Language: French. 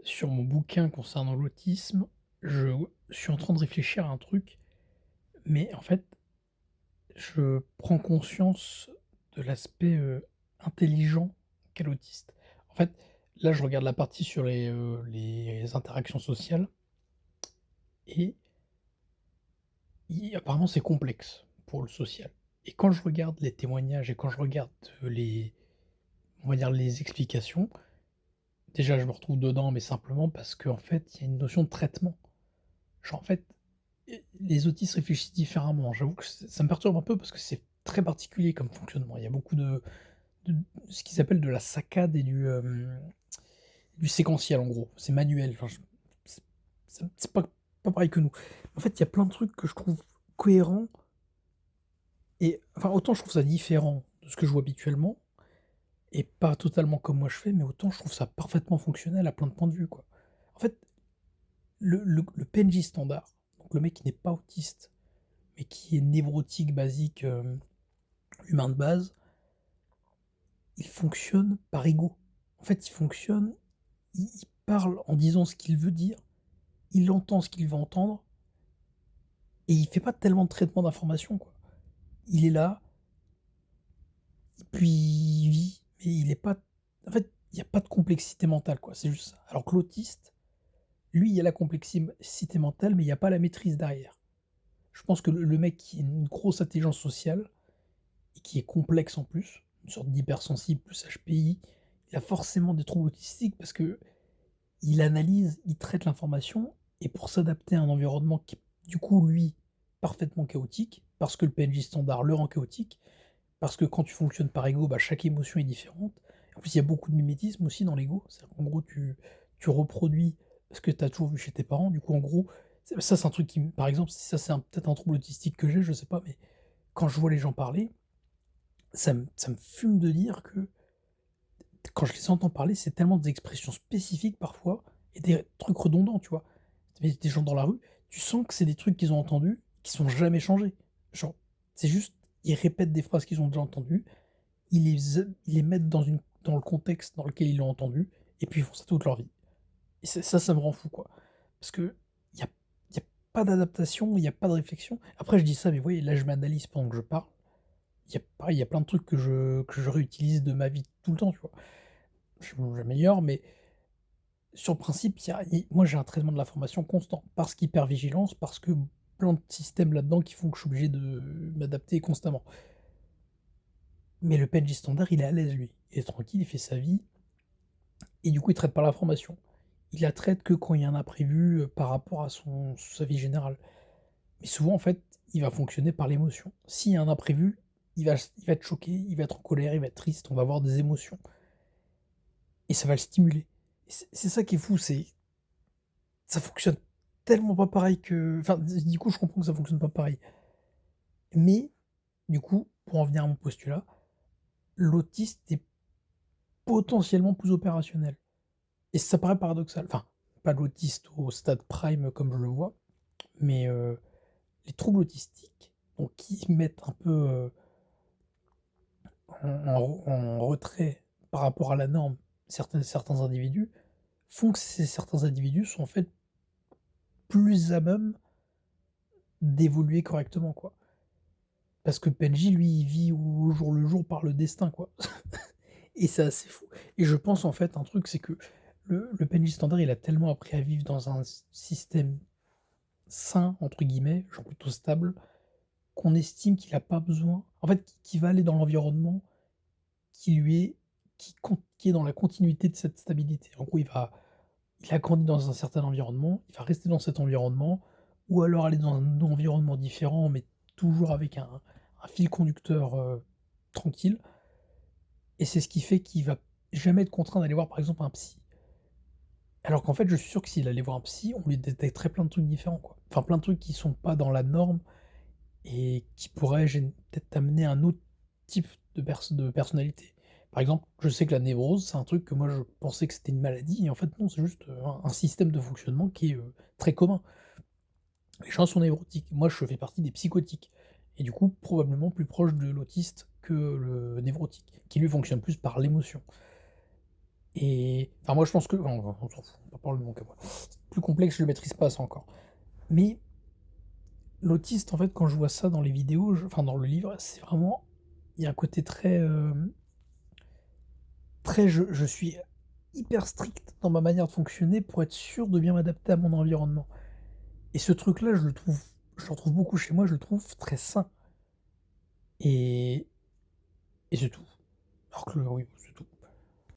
Sur mon bouquin concernant l'autisme, je suis en train de réfléchir à un truc, mais en fait, je prends conscience de l'aspect, intelligent qu'a l'autiste. En fait, là, je regarde la partie sur les interactions sociales et apparemment, c'est complexe pour le social et quand je regarde les témoignages et quand je regarde, on va dire les explications, déjà, je me retrouve dedans, mais simplement parce qu'en fait, il y a une notion de traitement. Genre, en fait, les autistes réfléchissent différemment. J'avoue que ça me perturbe un peu parce que c'est très particulier comme fonctionnement. Il y a beaucoup de ce qu'ils appellent de la saccade et du séquentiel, en gros. C'est manuel, enfin, je c'est c'est pas pareil que nous. En fait, il y a plein de trucs que je trouve cohérents et enfin, autant je trouve ça différent de ce que je vois habituellement et pas totalement comme moi je fais, mais autant je trouve ça parfaitement fonctionnel à plein de points de vue, quoi. En fait, le PNJ standard, donc le mec qui n'est pas autiste mais qui est névrotique, basique, humain de base, il fonctionne par ego. En fait, il fonctionne, il parle en disant ce qu'il veut dire, il entend ce qu'il veut entendre et il fait pas tellement de traitement d'informations, quoi. Il est là, puis il vit, mais il est pas en fait, il y a pas de complexité mentale, quoi, c'est juste ça. Alors que l'autiste, lui, il y a la complexité mentale, mais il y a pas la maîtrise derrière. Je pense que le mec qui a une grosse intelligence sociale et qui est complexe en plus, une sorte d'hypersensible plus HPI, il a forcément des troubles autistiques parce que il analyse, il traite l'information et pour s'adapter à un environnement qui est, du coup, lui, parfaitement chaotique, parce que le PNJ standard le rend chaotique, parce que quand tu fonctionnes par ego, bah, chaque émotion est différente. En plus, il y a beaucoup de mimétisme aussi dans l'ego, c'est-à-dire qu'en gros, tu reproduis ce que tu as toujours vu chez tes parents. Du coup, en gros, c'est un truc qui, par exemple, si ça c'est peut-être un trouble autistique que j'ai, je sais pas, mais quand je vois les gens parler, ça me fume de dire que quand je les entends parler, c'est tellement des expressions spécifiques parfois et des trucs redondants, tu vois? Des gens dans la rue, tu sens que c'est des trucs qu'ils ont entendus, qui sont jamais changés. Genre, c'est juste, ils répètent des phrases qu'ils ont déjà entendues, ils les mettent dans le contexte dans lequel ils l'ont entendu et puis ils font ça toute leur vie et ça me rend fou, quoi. Parce qu'il y a y a pas d'adaptation, il y a pas de réflexion. Après je dis ça, mais vous voyez, là je m'analyse pendant que je parle. Il y a pareil, il y a plein de trucs que je réutilise de ma vie tout le temps, tu vois? J'améliore, mais sur le principe, il y a i moi, j'ai un traitement de l'information constant, parce qu'hypervigilance, parce que plein de systèmes là-dedans qui font que je suis obligé de m'adapter constamment. Mais le PNJ standard, il est à l'aise lui. Il est tranquille, il fait sa vie et du coup, il traite pas l'information. Il la traite que quand il y a un imprévu, par rapport à sa vie générale. Mais souvent, en fait, il va fonctionner par l'émotion. S'il y a un imprévu, il va être choqué, il va être en colère, il va être triste, on va avoir des émotions et ça va le stimuler. Et c'est ça qui est fou, c'est ça fonctionne tellement pas pareil que enfin, du coup, je comprends que ça fonctionne pas pareil. Mais, du coup, pour en venir à mon postulat, l'autiste est potentiellement plus opérationnel. Et ça paraît paradoxal. Enfin, pas l'autiste au stade prime comme je le vois, mais, les troubles autistiques, donc qui mettent un peu, en retrait par rapport à la norme certains individus, font que certains individus sont en fait plus à même d'évoluer correctement, quoi. Parce que PNJ, lui, il vit au jour le jour par le destin, quoi. Et c'est assez fou. Et je pense, en fait, un truc, c'est que le PNJ standard, il a tellement appris à vivre dans un système «sain», entre guillemets, genre plutôt stable, qu'on estime qu'il a pas besoin en fait, qu'il va aller dans l'environnement qui lui est qui est dans la continuité de cette stabilité. En gros, il a grandi dans un certain environnement, il va rester dans cet environnement ou alors aller dans un environnement différent, mais toujours avec un fil conducteur, tranquille et c'est ce qui fait qu'il va jamais être contraint d'aller voir, par exemple, un psy. Alors qu'en fait, je suis sûr que s'il allait voir un psy, on lui détecterait plein de trucs différents, quoi. Enfin, plein de trucs qui sont pas dans la norme et qui pourraient peut-être amener un autre type de personnalité. Par exemple, je sais que la névrose, c'est un truc que moi je pensais que c'était une maladie et en fait non, c'est juste, un système de fonctionnement qui est, très commun. Les gens sont névrotiques. Moi, je fais partie des psychotiques et du coup, probablement plus proche de l'autiste que le névrotique, qui lui fonctionne plus par l'émotion et enfin moi je pense que on s'en fout, on va parler de mon cas moi. C'est plus complexe, je le maîtrise pas ça encore. Mais l'autiste en fait quand je vois ça dans les vidéos, enfin dans le livre, c'est vraiment il y a un côté très, très je suis hyper strict dans ma manière de fonctionner pour être sûr de bien m'adapter à mon environnement. Et ce truc-là, je le retrouve beaucoup chez moi, je le trouve très sain et c'est tout. Alors que oui, c'est tout.